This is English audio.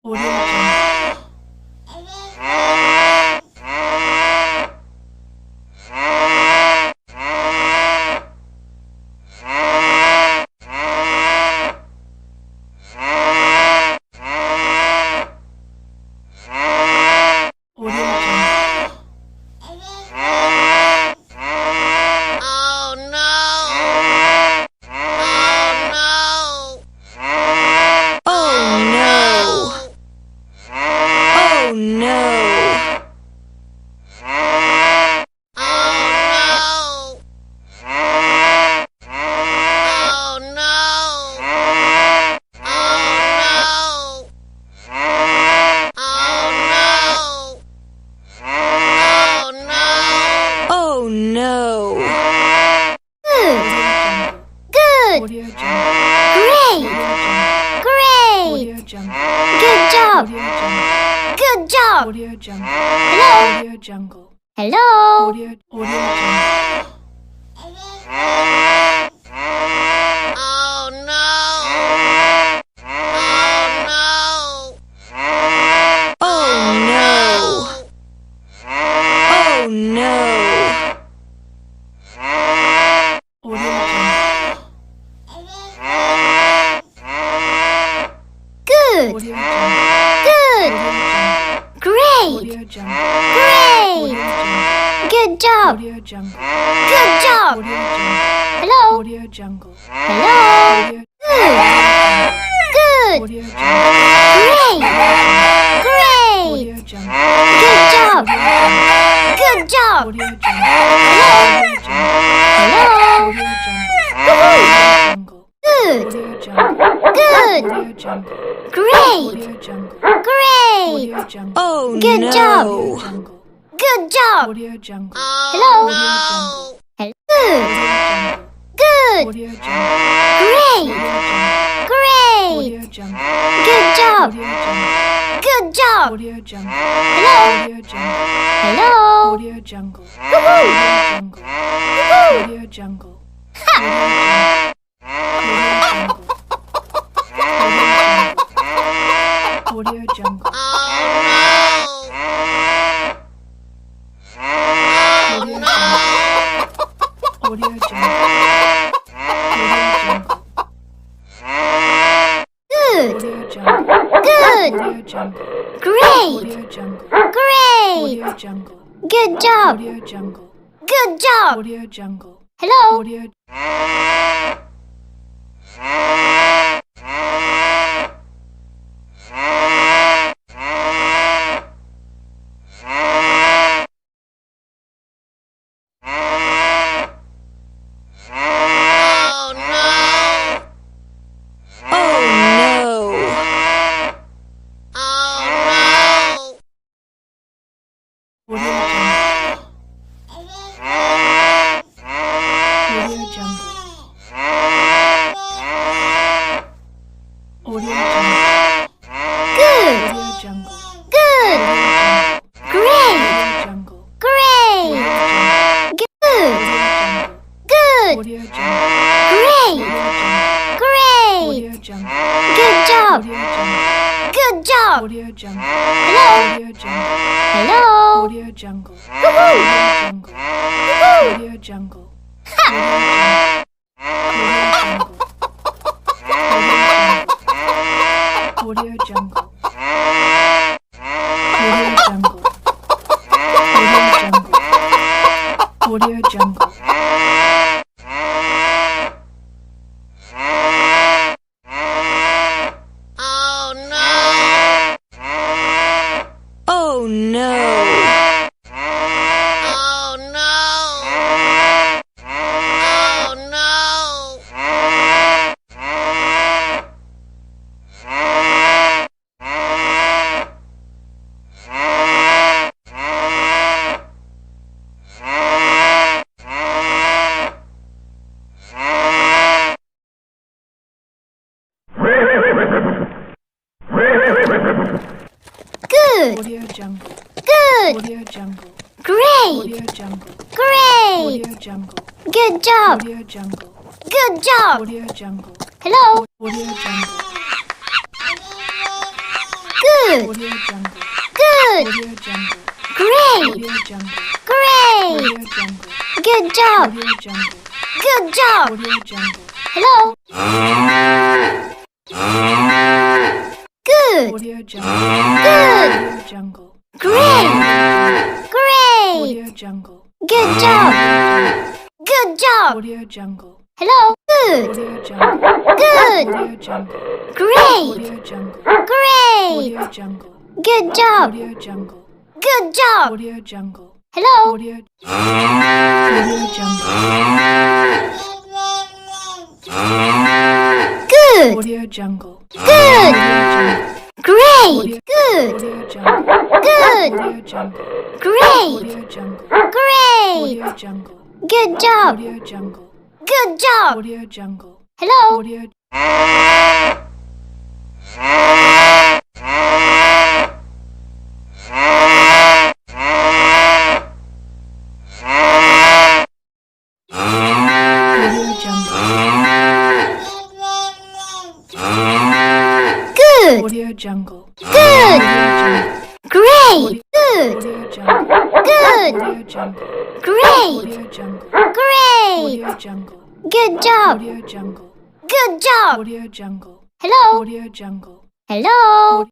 Audio Jungle. Hello. Audio Jungle. Hello. Audio Jungle. Oh no! Oh no! Oh no! Oh no! Audio Jungle. Good. Audio Jungle. Good. Great. Audio Jungle. Great. Good job. Audio Jungle. Good job. Audio Jungle. Hello. Audio Jungle. Hello. Audio Good. Audio Good. Jungle. Great. Great. Audio Jungle. Good job. Good job. Audio Jungle. Hello. Audio Jungle. Good. Audio Jungle. Good. Audio Jungle. Great. Audio Jungle. Great. Audio Jungle. Oh Audio no. Jungle. Good job. Audio Jungle. Hello. No! Good. Good. Audio Jungle. Great. Great. Audio Jungle. Good job. Audio Jungle. Good job. Audio Jungle. Hello. Audio Jungle. Hello. Audio Jungle. Audio Jungle. Audio Jungle. Audio Jungle. Oh no! Audio Jungle. Good. Audio Jungle. Good. Audio Jungle. Great. Audio Jungle. Great. Audio Jungle. Good job. Audio Jungle. Good job. Audio Jungle. Hello. Audio. Oh no! Oh no. Oh Audio Jungle. Audio Jungle. Good. Audio Jungle. Good. Great. Audio Jungle. Great. Good. Good. Audio Jungle. Great. Great. Audio Jungle. Good job. Audio Jungle. Good job. Audio Jungle. Hello. Audio Jungle. Hello. Audio Jungle. Audio Jungle. Audio Jungle. Audio Jungle. Audio Jungle. Audio Jungle. no! Oh no! Oh no. Oh no! Oh no! Good. Audio Jungle. Good. Audio Jungle. Great. Audio Jungle. Great. Audio Jungle. Good job. Audio Jungle. Good job. Audio Jungle. Hello. Audio Jungle. Good. Audio Jungle. Good. Audio Jungle. Great. Audio Jungle. Great. Audio Jungle. Good job. Audio Jungle. Good job. Audio Jungle. Hello. Good. Audio Jungle. Good. Audio Jungle. Great. Great. Audio Jungle. Good job. Good job. Audio Jungle. Hello. Good. Audio Jungle. Good. Audio Jungle. Great. Audio Jungle. Great. Audio Jungle. Good job. Audio Jungle. Good job. Audio Jungle. Hello. Audio Jungle. Good. Audio Jungle. Good. Great. Good. Audio Jungle. Good. Audio Jungle. Great. Audio Jungle. Great. Audio Jungle. Good job. Audio Jungle. Good job. Audio Jungle. Hello. Audio Audio Jungle. Good. Audio Jungle. Good. Great. Good. Audio Jungle. Good. Audio Jungle. Great. Audio Jungle. Great. Audio Jungle. Good job. Audio Jungle. Good job. Audio Jungle. Hello. Audio Jungle. Hello.